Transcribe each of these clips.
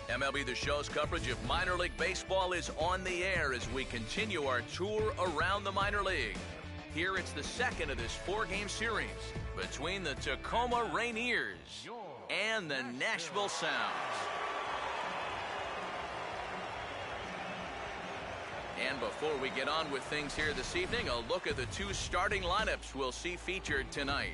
MLB The Show's coverage of minor league baseball is on the air as we continue our tour around the minor league. Here it's the second of this four-game series between the Tacoma Rainiers and the Nashville Sounds. And before we get on with things here this evening, a look at the two starting lineups we'll see featured tonight.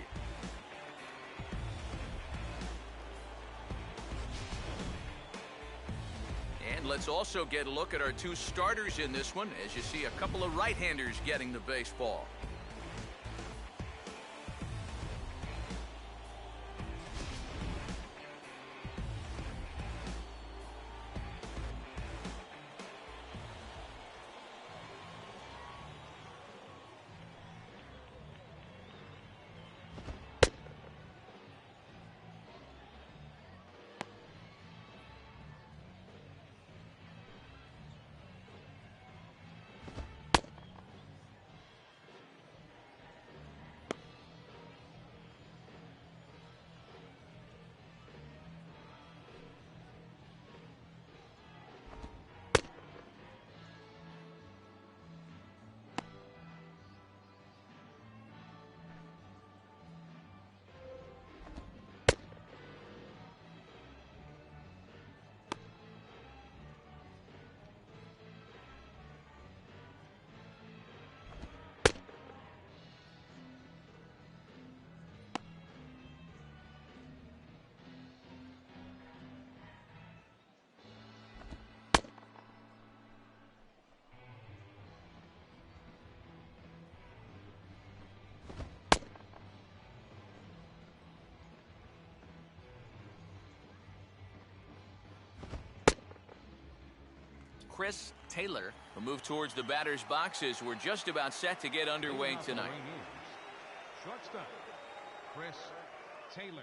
And let's also get a look at our two starters in this one, as you see a couple of right-handers getting the baseball. Chris Taylor will move towards the batter's boxes. We're just about set to get underway tonight. Shortstop, Chris Taylor.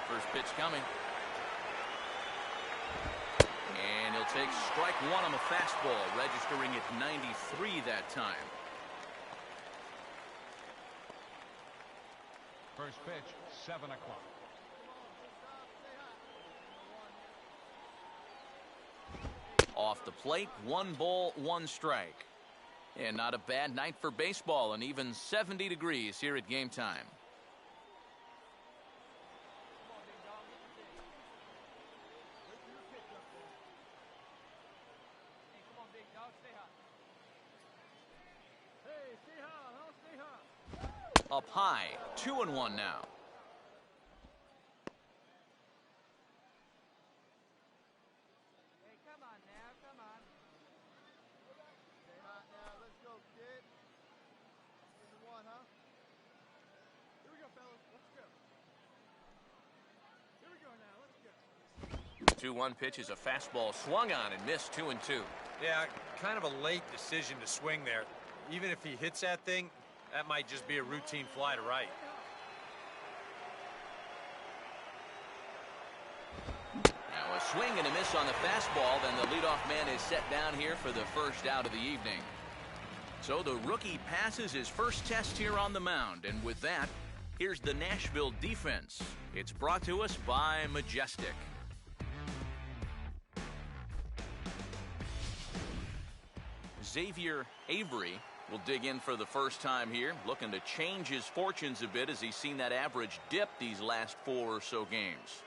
First pitch coming. And he'll take strike one on the fastball, registering at 93 that time. First pitch, 7 o'clock. Off the plate, 1 ball, 1 strike. And not a bad night for baseball, and even 70 degrees here at game time. Up high, 2-1 now. Hey, come on now, come on. Stay hot now, let's go, kid. 1, huh? Here we go, fellas, let's go. Here we go now, let's go. 2-1 pitch is a fastball swung on and missed 2-2. Yeah, kind of a late decision to swing there. Even if he hits that thing, that might just be a routine fly to right. Now a swing and a miss on the fastball. Then the leadoff man is set down here for the first out of the evening. So the rookie passes his first test here on the mound. And with that, here's the Nashville defense. It's brought to us by Majestic. Xavier Avery will dig in for the first time here, looking to change his fortunes a bit as he's seen that average dip these last 4 or so games.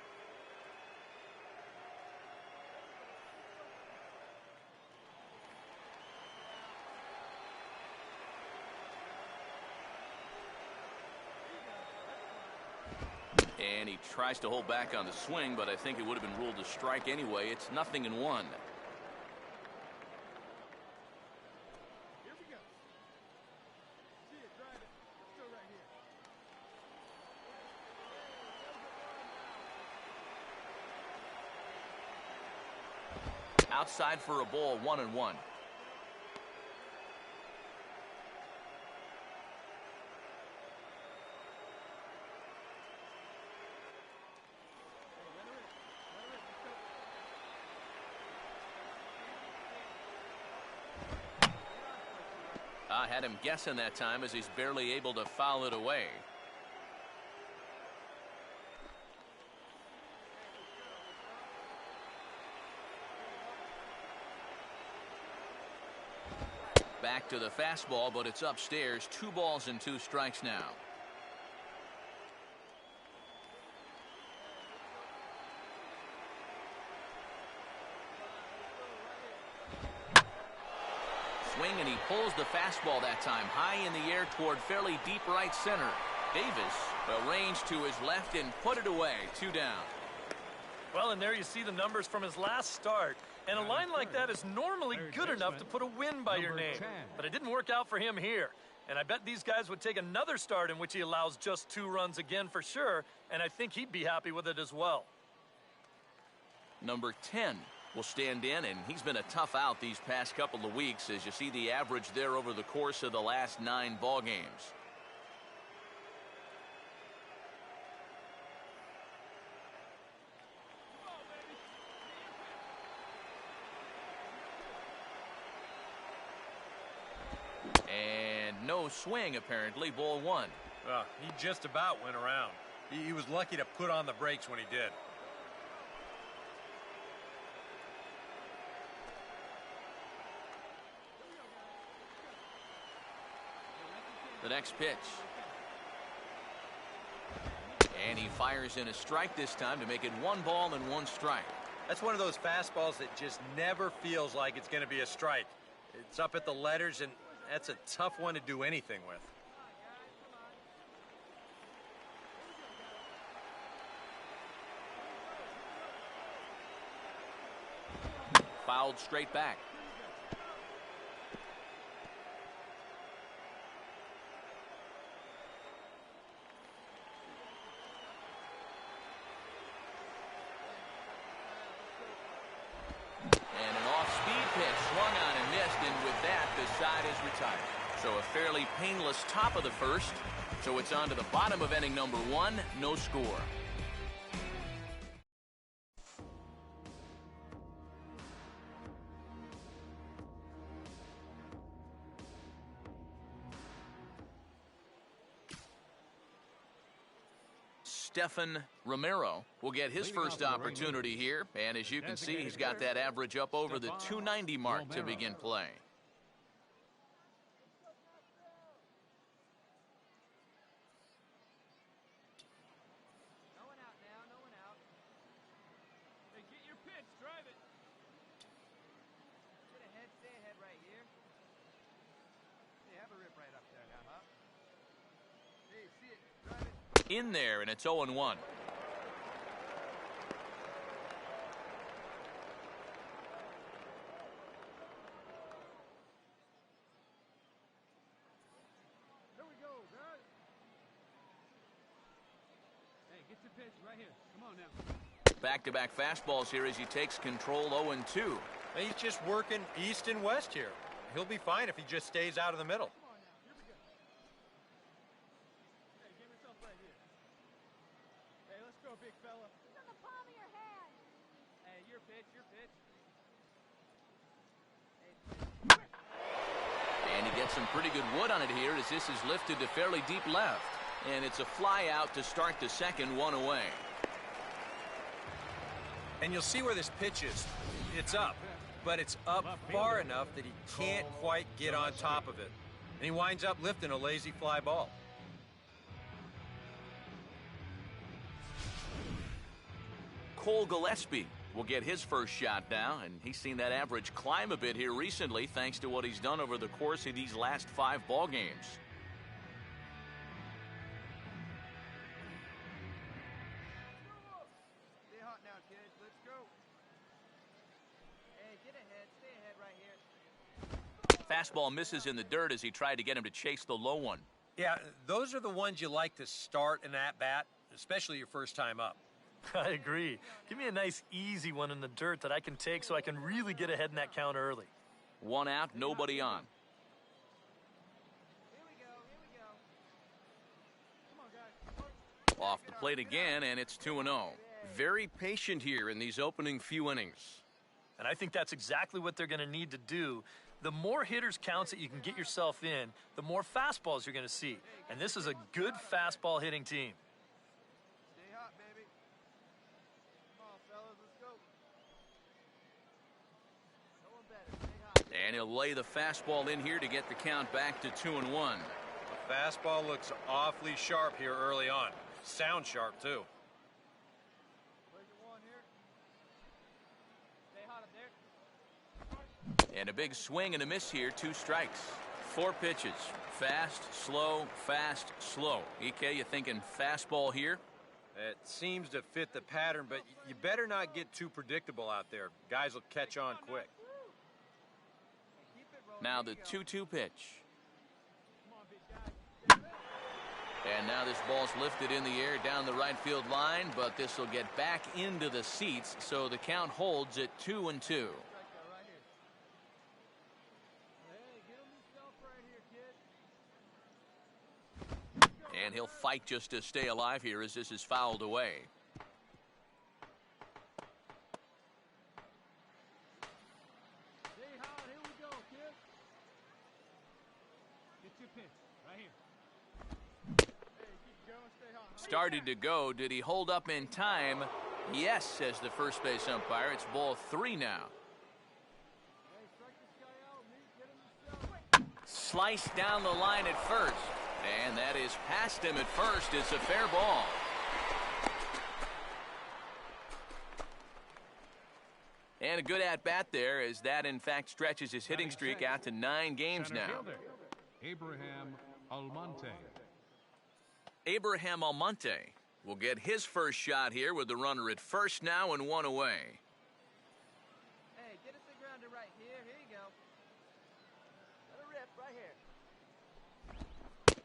And he tries to hold back on the swing, but I think it would have been ruled a strike anyway. It's 0-1. Outside for a ball, 1-1. I had him guessing that time as he's barely able to foul it away. Back to the fastball, but it's upstairs. 2 balls and 2 strikes now. Swing, and he pulls the fastball that time high in the air toward fairly deep right center. Davis arranged to his left and put it away. 2 down. Well, and there you see the numbers from his last start. And a line like that is normally good enough to put a win by your name. But it didn't work out for him here. And I bet these guys would take another start in which he allows just 2 runs again for sure. And I think he'd be happy with it as well. Number 10 will stand in, and he's been a tough out these past couple of weeks as you see the average there over the course of the last 9 ball games. And no swing, apparently. Ball 1. He just about went around. He was lucky to put on the brakes when he did. The next pitch. And he fires in a strike this time to make it 1 ball and 1 strike. That's one of those fastballs that just never feels like it's going to be a strike. It's up at the letters, and that's a tough one to do anything with. Fouled straight back. And an off-speed pitch swung on and missed, and with that, the side is retired. So a fairly painless top of the first. So it's on to the bottom of inning number 1, no score. Stephan Romero will get his first opportunity here, and as you can see, he's got that average up over the 290 mark to begin play. No one out now, no one out. Hey, get your pitch, drive it. Stay ahead right here. Hey, have a rip right up there now, huh? Hey, see it, drive it. In there, and it's 0-1. There we go, guys. Hey, get your pitch right here. Come on now. Back-to-back fastballs here as he takes control. 0-2. He's just working east and west here. He'll be fine if he just stays out of the middle. Come on now. Here we go. Hey, give yourself right here. Hey, let's go, big fella. It's on the palm of your hand. Hey, your pitch, your pitch. And he gets some pretty good wood on it here as this is lifted to fairly deep left. And it's a fly out to start the second, 1 away. And you'll see where this pitch is. It's up, but it's up far enough that he can't quite get on top of it. And he winds up lifting a lazy fly ball. Cole Gillespie will get his first shot now, and he's seen that average climb a bit here recently thanks to what he's done over the course of these last 5 ball games. Stay hot now, kids. Let's go. Hey, get ahead. Stay ahead right here. Fastball misses in the dirt as he tried to get him to chase the low one. Yeah, those are the ones you like to start an at-bat, especially your first time up. I agree. Give me a nice, easy one in the dirt that I can take so I can really get ahead in that count early. 1 out, nobody on. Here we go. Here we go. Come on, guys. Off the plate again, and it's 2-0. Very patient here in these opening few innings. And I think that's exactly what they're going to need to do. The more hitters counts that you can get yourself in, the more fastballs you're going to see. And this is a good fastball hitting team. Stay hot, baby. Come on, fellas, let's go. No one better. Stay hot. And he'll lay the fastball in here to get the count back to 2-1. The fastball looks awfully sharp here early on. Sound sharp, too. Where's your one here? Stay hot up there. And a big swing and a miss here, 2 strikes. 4 pitches. Fast, slow, fast, slow. EK, you thinking fastball here? It seems to fit the pattern, but you better not get too predictable out there. Guys will catch on quick. Keep it rolling. Now Here the you go. 2-2 pitch. Come on, big guy. And now this ball's lifted in the air down the right field line, but this will get back into the seats, so the count holds at 2-2. Strike that right here. Hey, get him yourself right here, kid. And he'll fight just to stay alive here as this is fouled away. Stay hot. Here we go, kid. Get your pitch right here. Hey, keep going. Stay hot. Started to go. Did he hold up in time? Yes, says the first base umpire. It's ball 3 now. Hey, strike this guy out. Get him yourself. Sliced down the line at first. And that is past him at first. It's a fair ball. And a good at-bat there as that, in fact, stretches his hitting streak out to 9 games Center now. fielder, Abraham Almonte. Abraham Almonte will get his first shot here with the runner at first now and 1 away. Hey, get us the grounder right here. Here you go. Let it rip right here.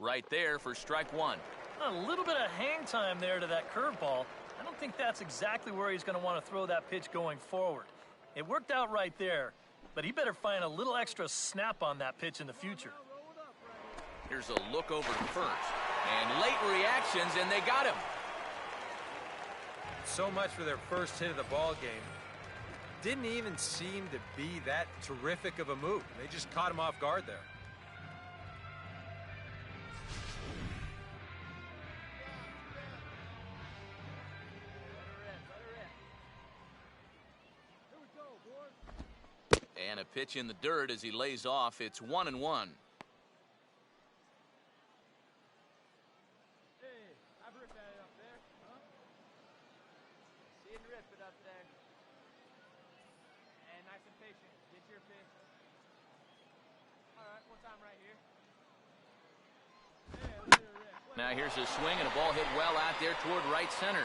Right there for strike 1. A little bit of hang time there to that curveball. I don't think that's exactly where he's going to want to throw that pitch going forward. It worked out right there, but he better find a little extra snap on that pitch in the future. Roll it up right here. Here's a look over to first. And late reactions, and they got him. So much for their first hit of the ball game. Didn't even seem to be that terrific of a move. They just caught him off guard there. Here we go, boys. And a pitch in the dirt as he lays off. It's 1-1. Hey, I've ripped that up there, huh? See him rip it up there. And nice and patient. Get your pitch. All right, one time right here. Hey, let it rip. Now here's a swing and a ball hit well out there toward right center.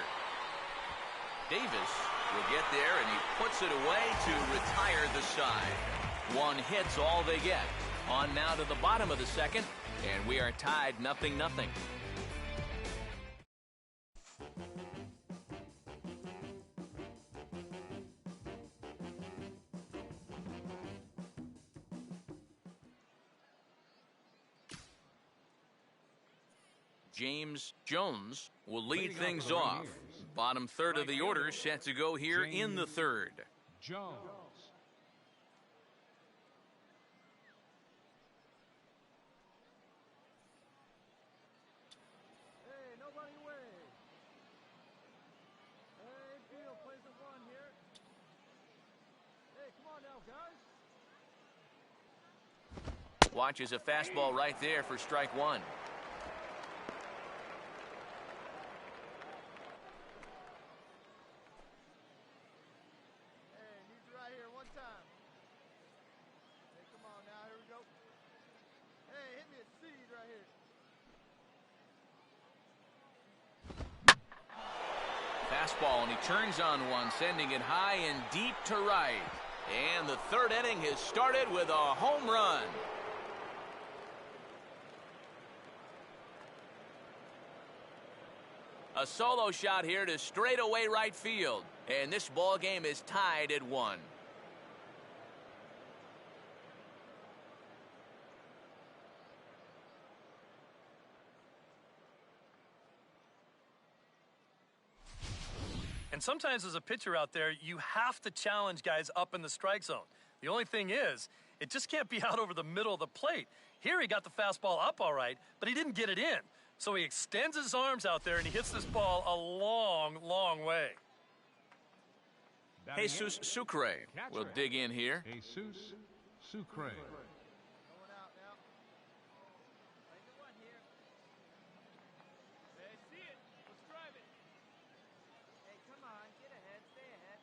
Davis will get there, and he puts it away to retire the side. 1 hit's all they get. On now to the bottom of the second, and we are tied 0-0. James Jones will lead Leading off things the off. Rangers. Bottom third of the order set to go here in the third. Jones. Hey, nobody away. Hey, Field plays the 1 here. Hey, come on now, guys. Watches a fastball right there for strike 1. Hey, need you right here one time. Hey, come on now, here we go. Hey, hit me a seed right here. Fastball, and he turns on one, sending it high and deep to right. And the third inning has started with a home run. A solo shot here to straightaway right field. And this ball game is tied at 1. And sometimes as a pitcher out there, you have to challenge guys up in the strike zone. The only thing is It just can't be out over the middle of the plate. Here he got the fastball up all right, but he didn't get it in. So he extends his arms out there and he hits this ball a long, long way. Jesus Sucre will dig in here. Jesus Sucre. Going out now. Make it one here. Hey, see it. Let's drive it. Hey, come on. Get ahead. Stay ahead.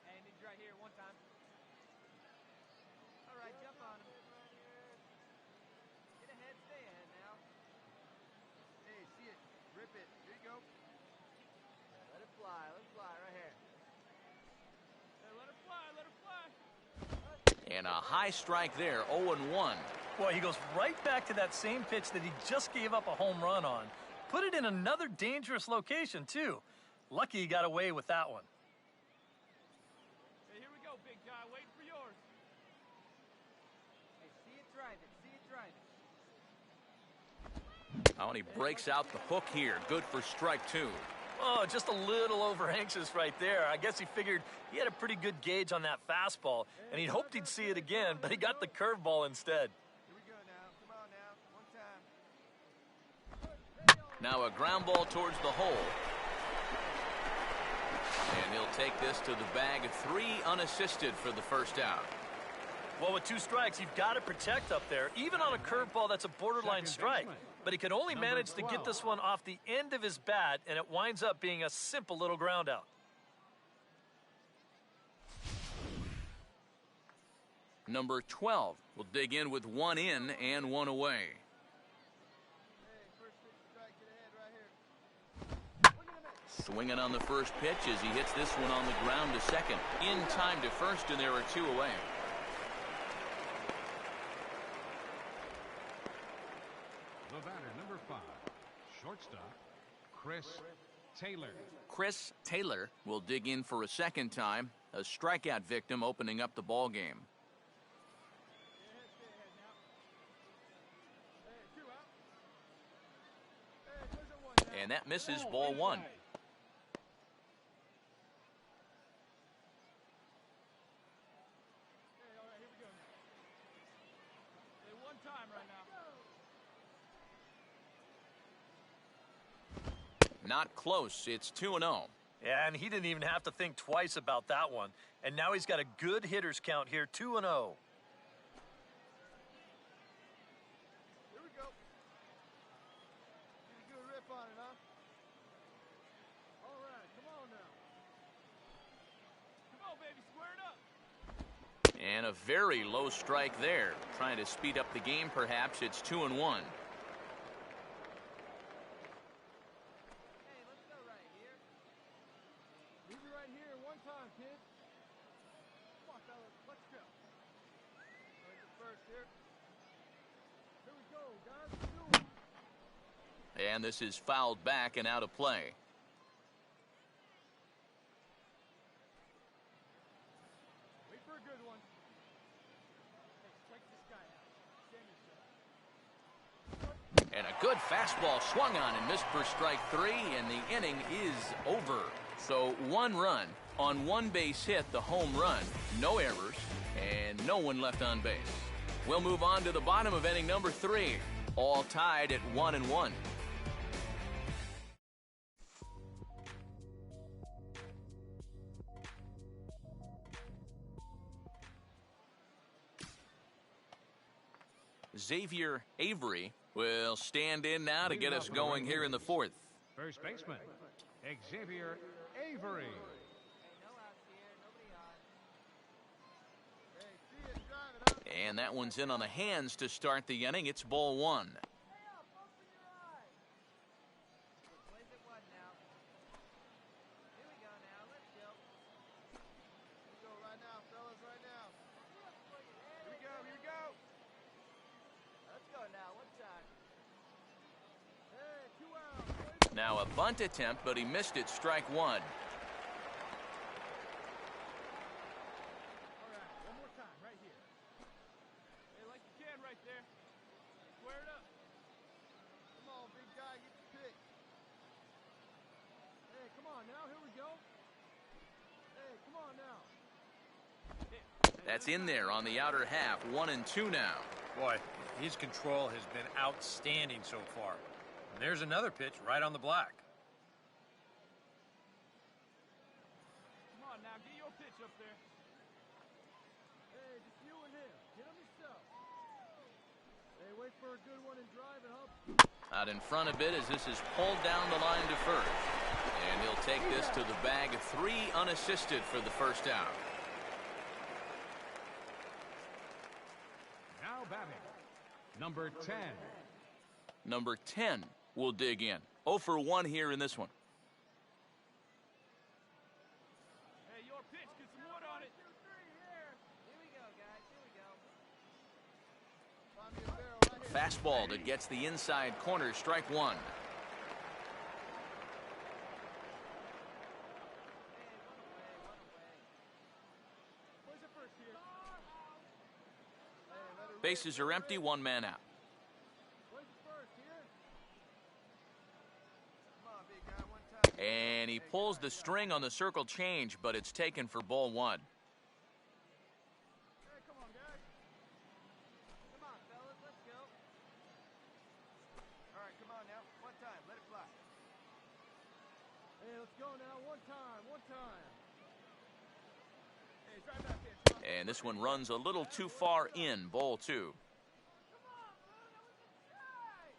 Hey, need right here one time. All right, jump on him. Get ahead. Stay ahead now. Hey, see it. Rip it. Here you go. Let it fly. Let it fly right here. Hey, let it fly. Let it fly. And a high strike there, 0-1. Boy, he goes right back to that same pitch that he just gave up a home run on. Put it in another dangerous location, too. Lucky he got away with that one. Hey, here we go, big guy. Waiting for yours. Hey, see it, drive it. See it, drive it. Oh, and he breaks out the hook here. Good for strike 2. Oh, just a little over anxious right there. I guess he figured he had a pretty good gauge on that fastball, and he hoped he'd see it again, but he got the curveball instead. Here we go now. Come on now. One time. Now a ground ball towards the hole. And he'll take this to the bag. 3 unassisted for the first out. Well, with 2 strikes, you've got to protect up there, even on a curveball that's a borderline strike. But he could only manage to get this one off the end of his bat, and it winds up being a simple little ground out. Number 12 will dig in with 1 in and 1 away. Hey, first pitch strike. Get ahead right here. Look at him. Swinging on the first pitch as he hits this one on the ground to second. In time to first, and there are 2 away. The batter, number 5, shortstop, Chris Taylor. Chris Taylor will dig in for a second time. A strikeout victim opening up the ball game. Stay ahead now. Hey, 2 out. Hey, there's a 1 now. And that misses, ball 1. Hey, all right, here we go now. Hey, one time right now. Not close. It's 2-0. Yeah, and he didn't even have to think twice about that one. And now he's got a good hitters count here, 2-0. Here we go. Get a good rip on it, huh? All right, come on now. Come on, baby, square it up. And a very low strike there. Trying to speed up the game, perhaps. It's 2-1. Hey, let's go right here. Leave it right here one time, kid. Come on, fellas, let's go. All right, the first here. Here we go, guys. Let's do it. And this is fouled back and out of play. Wait for a good one. Hey, check this guy out. Stand yourself. And a good fastball swung on and missed for strike 3, and the inning is over. So 1 run on 1 base hit, the home run, no errors, and no one left on base. We'll move on to the bottom of inning number 3, all tied at 1-1. Xavier Avery will stand in now to get us going here in the 4th. First baseman, Xavier Avery. Hey, no outs here. Nobody on. Hey, see it, drive it up. And that one's in on the hands to start the inning. It's ball 1. Hey, up, open your eyes. Plays it one now. Here we go now. Let's go. Let's go right now, fellas, right now. Here we go, here we go. Let's go now, one time. Hey, 2 outs. Now a bunt attempt, but he missed it, strike 1. All right, one more time, right here. Hey, like you can right there. Square it up. Come on, big guy, get the pitch. Hey, come on now, here we go. Hey, come on now. Hey, That's in there on the outer half. 1-2 now. Boy, his control has been outstanding so far. And there's another pitch right on the black. Come on now, get your pitch up there. Hey, just you and him. Get him yourself. Hey, wait for a good one and drive it, huh? Out in front a bit as this is pulled down the line to first. And he'll take this to the bag. 3 unassisted for the first out. Now batting, number 10. Number 10 will dig in. 0 for 1 here in this one. Hey, your pitch, get some wood on it. 2, 3 here. Here we go, guys. Here we go. Find me a barrel right here. Fastball that gets the inside corner. Strike 1. Where's the first here? Bases are empty. 1 man out. Where's the first here? Come on, big guy, one time. And he pulls the string on the circle change, but it's taken for ball 1. Hey, come on, guys. Come on, fellas, let's go. All right, come on now. One time, let it fly. Hey, let's go now. One time, one time. Hey, drive back there. Come on. And this one runs a little too far in. Ball 2. Come on, bro. That was a try.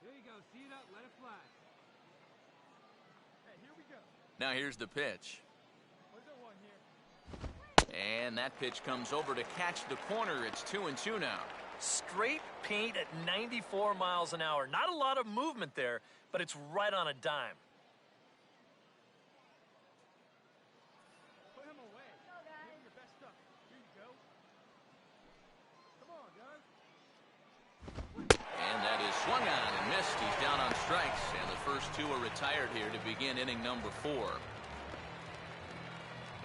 Here you go. See it up. Let it fly. Hey, here we go. Now here's the pitch. Where's the one here? And that pitch comes over to catch the corner. It's 2-2 now. Straight paint at 94 miles an hour. Not a lot of movement there, but it's right on a dime. Put him away. Give him your best stuff. Here you go. Come on, guys. And that is swung on and missed. He's down on strikes. And the first 2 are retired here to begin inning number 4. The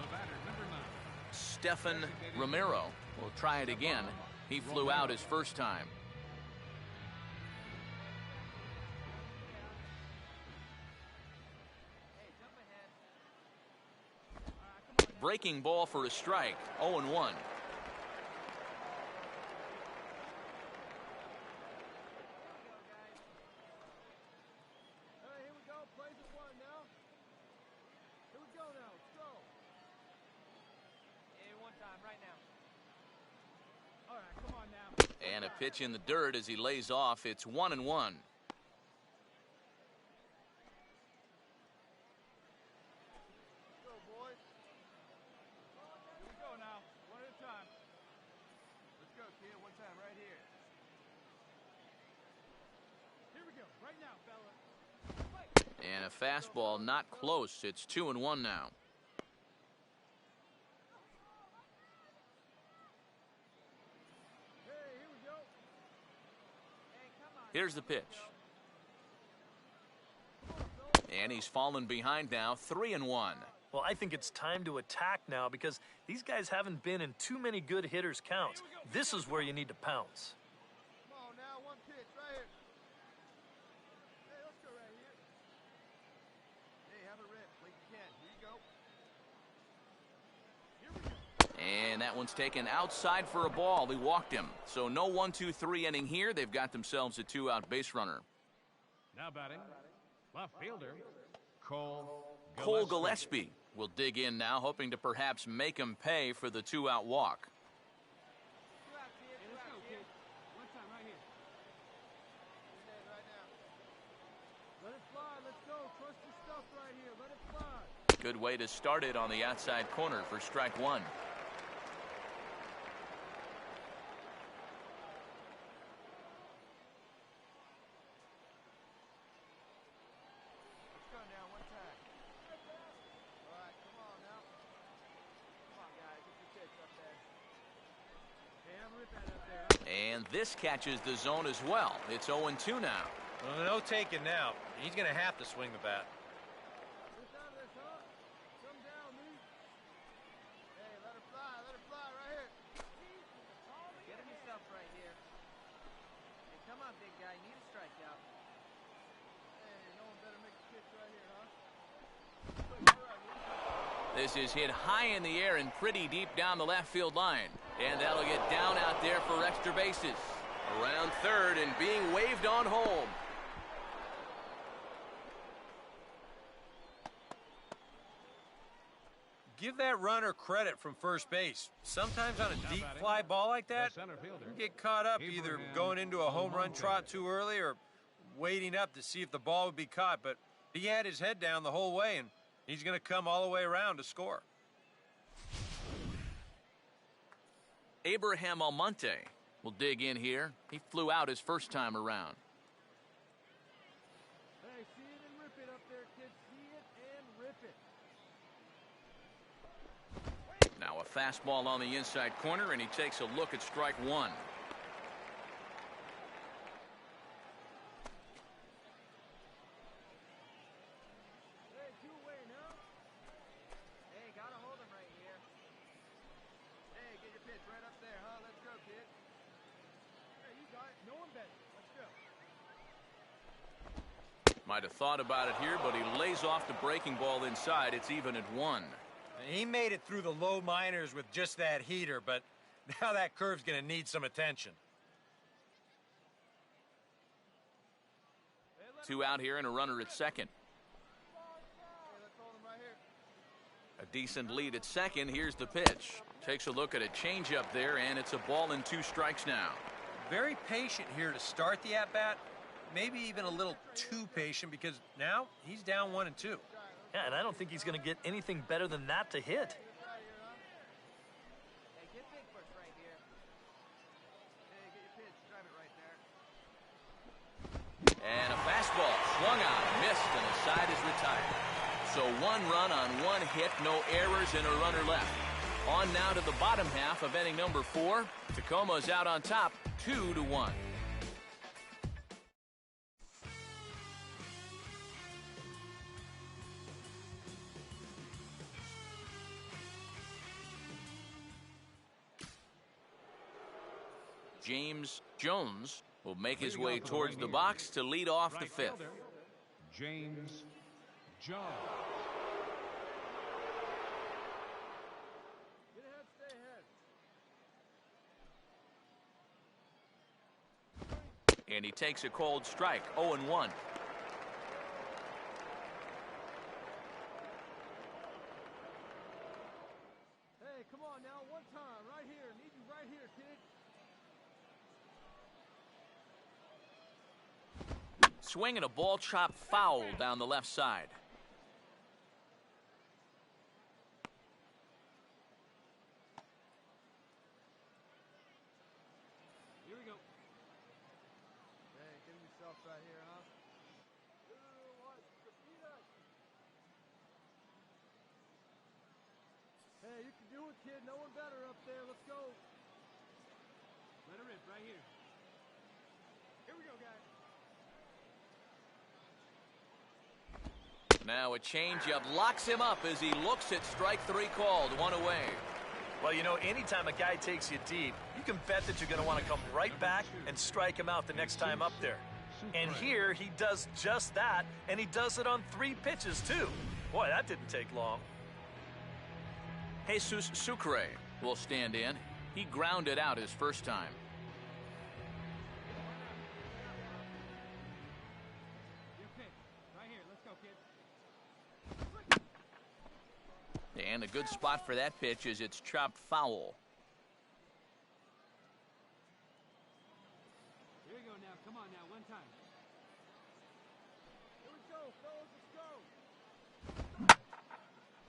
batter, number 9. Stefan Romero will try it again. He flew out his first time. Hey, jump ahead. Breaking ball for a strike. 0-1. Here we go, guys. All right, here we go. Plays at 1 now. Here we go now. Let's go. Hey, one time, right now. All right, come on now. And a pitch in the dirt as he lays off. It's 1-1. Go, boys. Here we go now. One at a time. Let's go, kid. One time, right here. Here we go. Right now, fella. And a fastball not close. It's 2-1 now. Hey, here we go. Hey, come on. Here's the pitch. And he's fallen behind now. 3-1. Well, I think it's time to attack now because these guys haven't been in too many good hitters' counts. This is where you need to pounce. Come on now, one pitch right here. Hey, let's go right here. Hey, have a rip like you can. Here you go. Here we go. And that one's taken outside for a ball. He walked him. So no 1-2-3 inning here. They've got themselves a 2-out base runner. Now batting, left fielder, Cole Gillespie will dig in now, hoping to perhaps make him pay for the 2-out walk. Two out, kid. Hey, let's go, kid. One time right here. Right now. Let it fly. Let's go. Trust your stuff right here. Let it fly. Good way to start it on the outside corner for strike 1. Let's go now. One time. All right, come on now. Come on, guys. Get your pitch up there. Hey, have a rip at it up there. And this catches the zone as well. It's 0-2 now. Well, no taking now. He's going to have to swing the bat. Get out of this, huh? Come down, me. Hey, let it fly. Let it fly right here. Get him yourself right here. Hey, come on, big guy. Need a strikeout. Hey, no one better make a pitch right here, huh? Right here. This is hit high in the air and pretty deep down the left field line. And that'll get down out there for extra bases. Around third and being waved on home. Give that runner credit from first base. Sometimes on a deep fly ball like that, you get caught up either going into a home run trot too early or waiting up to see if the ball would be caught. But he had his head down the whole way, and he's going to come all the way around to score. Abraham Almonte will dig in here. He flew out his first time around. Hey, see it and rip it up there, kid. See it and rip it. Now a fastball on the inside corner, and he takes a look at strike one. Hey, two away now. Hey, gotta hold him right here. Hey, get your pitch right up there, huh? Let's go, kid. Hey, you got it. No one better. Let's go. Might have thought about it here, but he lays off the breaking ball inside. It's even at 1. He made it through the low minors with just that heater, but now that curve's going to need some attention. 2 out here and a runner at second. Hey, let's hold him right here. A decent lead at second. Here's the pitch. Takes a look at a changeup there, and it's a ball and 2 strikes now. Very patient here to start the at-bat. Maybe even a little too patient because now he's down 1 and 2. Yeah, and I don't think he's going to get anything better than that to hit. Hey, get big first right here. Hey, get your pitch. Drive it right there. And a fastball swung out, missed, and the side is retired. So 1 run on 1 hit, no errors, and a runner left. On now to the bottom half of inning number 4. Tacoma's out on top, 2-1. James Jones will make his way towards the box to lead off the 5th. James Jones. Get ahead, stay ahead. And he takes a cold strike, 0-1. Hey, come on now, one time, right here. Need you right here, kid. Swinging a ball chopped foul down the left side. Here we go. Hey, give yourself right here, huh? 2, 1, repeat it. Hey, you can do it, kid. No one better up there. Let's go. Let her rip right here. Here we go, guys. Now a changeup locks him up as he looks at strike 3 called, 1 away. Well, you know, anytime a guy takes you deep, you can bet that you're going to want to come right back and strike him out the next time up there. And here he does just that, and he does it on 3 pitches, too. Boy, that didn't take long. Jesus Sucre will stand in. He grounded out his first time. Your pitch. Right here. Let's go, kid. And a good spot for that pitch is it's chopped foul. Here we go now. Come on now. One time. Here we go, fellas. Let's go.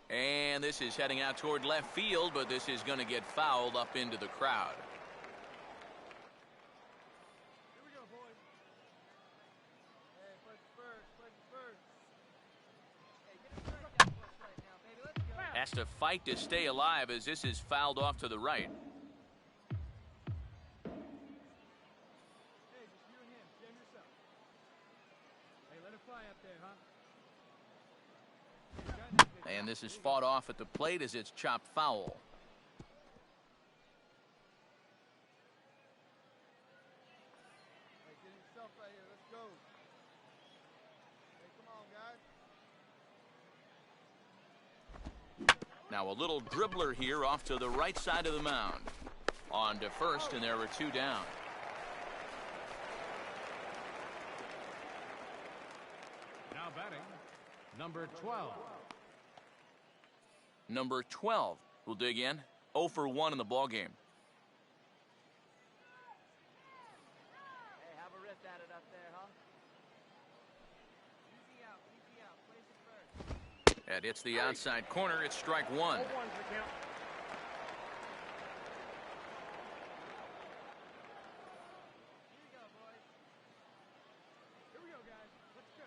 And this is heading out toward left field, but this is going to get fouled up into the crowd. Here we go, boys. Hey, push first. Push first. Hey, get a strike down for us right now, baby. Let's go. Has to fight to stay alive as this is fouled off to the right. Hey, just you and him. Jam yourself. Hey, let it fly up there, huh? Hey, got this bitch. And this is fought off at the plate as it's chopped foul. Hey, get yourself right here. Let's go. Hey, come on, guys. Now a little dribbler here off to the right side of the mound. On to first, and there were 2 down. Now batting, number 12. Number 12 will dig in. 0 for 1 in the ballgame. Hey, have a riff at it up there, huh? Easy out, place it first. That hits the outside corner. It's strike 1. One's the count. Here we go, boys. Here we go, guys. Let's go.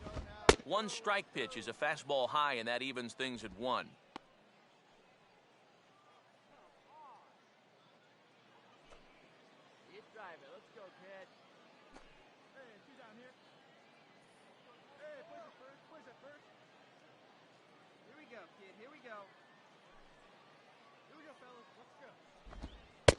Here we go now. One strike pitch is a fastball high, and that evens things at 1. Keep driving. Let's go, kid. Hey, 2 down here. Hey, place it first. Place it first. Here we go, kid. Here we go. Here we go, fellas. Let's go.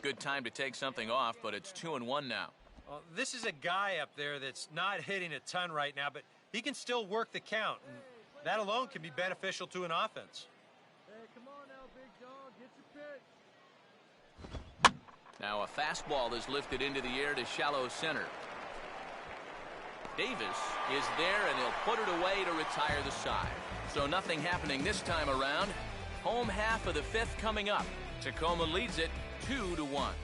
Good time to take something off, but it's 2-1 now. Well, this is a guy up there that's not hitting a ton right now, but he can still work the count. And that alone can be beneficial to an offense. Hey, come on now, big dog. Get your pitch. Now a fastball is lifted into the air to shallow center. Davis is there, and he'll put it away to retire the side. So nothing happening this time around. Home half of the 5th coming up. Tacoma leads it 2-1.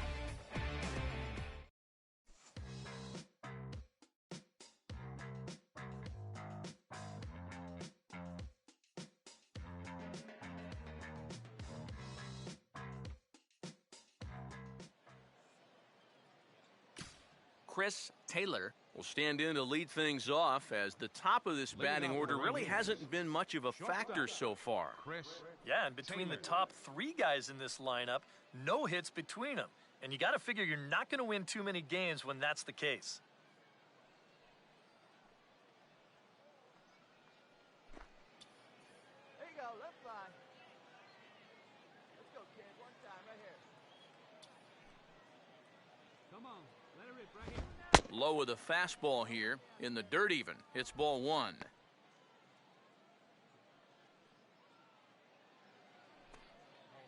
Chris Taylor will stand in to lead things off, as the top of this batting order really hasn't been much of a factor so far. Yeah, and between the top 3 guys in this lineup, no hits between them. And you got to figure you're not going to win too many games when that's the case. There you go. Left line. Let's go, kid. One time right here. Come on, let it rip right here. Low with a fastball here in the dirt even. It's ball 1. Hey,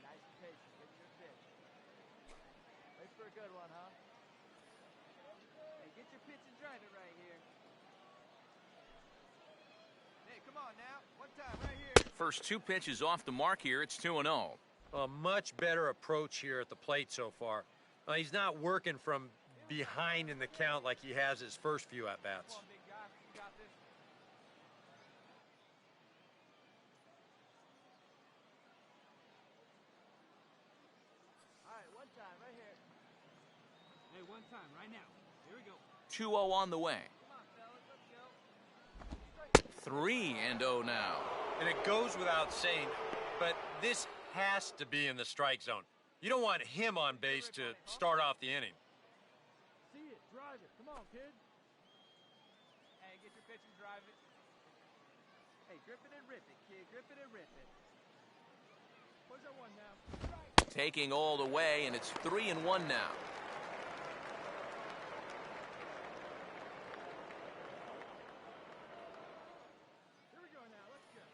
nice and patient. Get your pitch. Wait for a good one, huh? Hey, get your pitch and drive it right here. Hey, come on now. One time right here. First 2 pitches off the mark here. It's 2-0. A much better approach here at the plate so far. He's not working from behind in the count like he has his first few at-bats. Come on, big guy. You got this. All right, one time right here. Hey, one time, right now. Here we go. 2-0 on the way. Come on, fellas. Let's go. 3-0 now. And it goes without saying, but this has to be in the strike zone. You don't want him on base to start off the inning. See it. Drive it. Come on, kid. Hey, get your pitch and drive it. Hey, grip it and rip it, kid. Grip it and rip it. Where's that one now? Taking all the way, and it's 3-1 now. Here we go now. Let's go.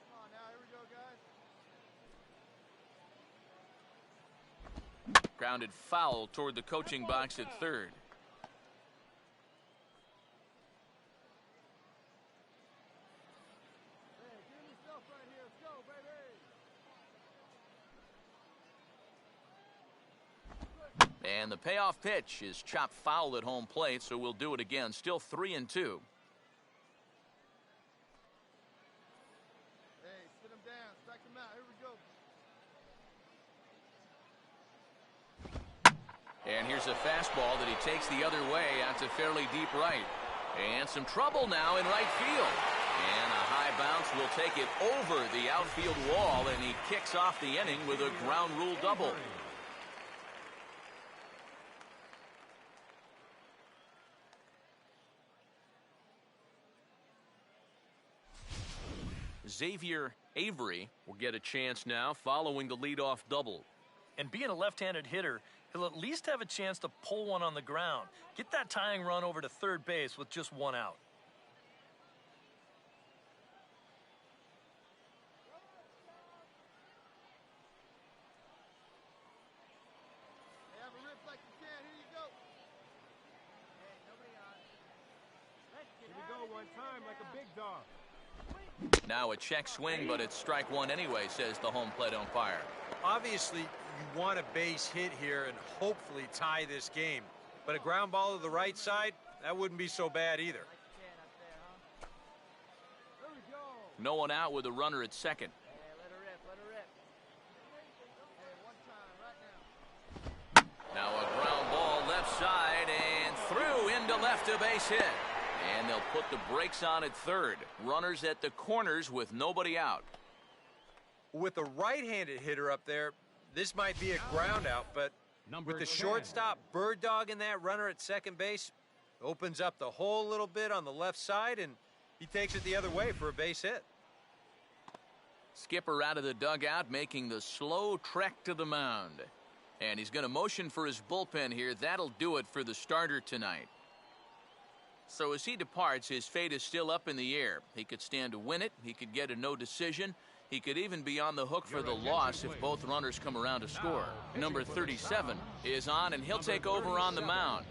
Come on now. Here we go, guys. Grounded foul toward the coaching box at third. Hey, get him yourself right here. Let's go, baby. And the payoff pitch is chopped foul at home plate, so we'll do it again. Still 3-2. Hey, sit him down. Strike him out. Here we go. And here's a fastball that he takes the other way out to fairly deep right. And some trouble now in right field. And a high bounce will take it over the outfield wall, and he kicks off the inning with a ground rule double. Xavier Avery will get a chance now following the leadoff double. And being a left-handed hitter, he'll at least have a chance to pull one on the ground. Get that tying run over to third base with just 1 out. one time like a big dog. Now a check swing, but it's strike one anyway, says the home plate umpire. Obviously, you want a base hit here and hopefully tie this game. But a ground ball to the right side, that wouldn't be so bad either. There we go. No one out with a runner at second. Hey, let her rip, let her rip. Hey, one time, right now. Now a ground ball left side and through into left, a base hit. And they'll put the brakes on at third. Runners at the corners with nobody out. With a right-handed hitter up there, this might be a ground out, but with the shortstop bird dog in that runner at second base, opens up the hole a little bit on the left side, and he takes it the other way for a base hit. Skipper out of the dugout, making the slow trek to the mound. And he's going to motion for his bullpen here. That'll do it for the starter tonight. So as he departs, his fate is still up in the air. He could stand to win it. He could get a no decision. He could even be on the hook for the loss if both runners come around to score. Number 37 is on, and he'll take over on the mound.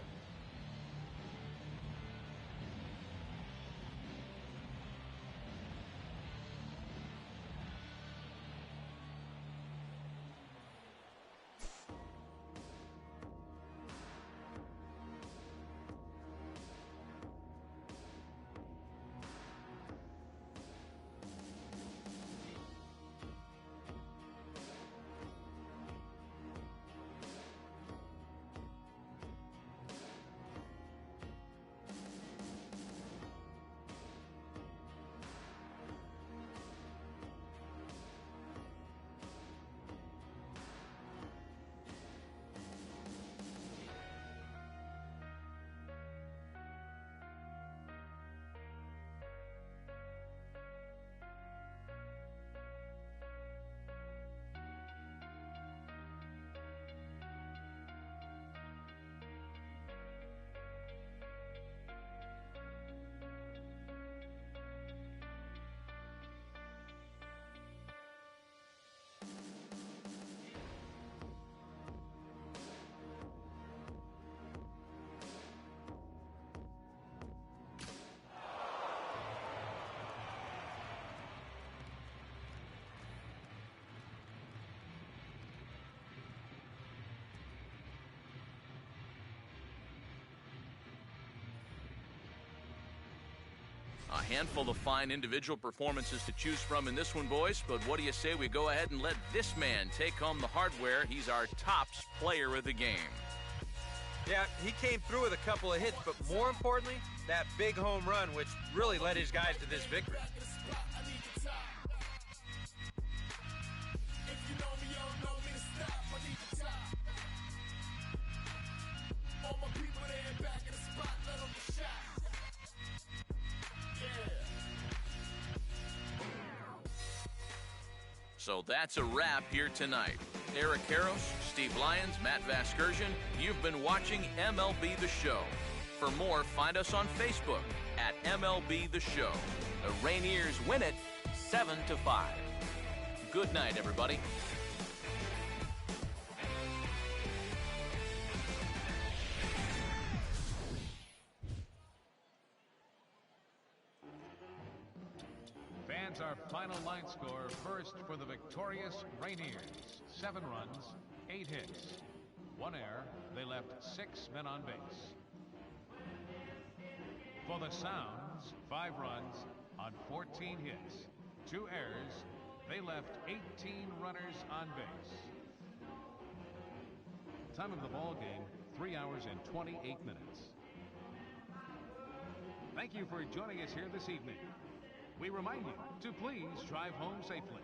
A handful of fine individual performances to choose from in this one, boys. But what do you say we go ahead and let this man take home the hardware? He's our tops player of the game. Yeah, he came through with a couple of hits, but more importantly, that big home run, which really led his guys to this victory. So that's a wrap here tonight. Eric Karros, Steve Lyons, Matt Vasgersian, you've been watching MLB The Show. For more, find us on Facebook at MLB The Show. The Rainiers win it 7-5. Good night, everybody. Fans, our final line score first for the victorious Rainiers. 7 runs, 8 hits. 1 error. They left 6 men on base. For the Sounds, 5 runs on 14 hits. 2 errors. They left 18 runners on base. Time of the ball game, 3 hours and 28 minutes. Thank you for joining us here this evening. We remind you to please drive home safely.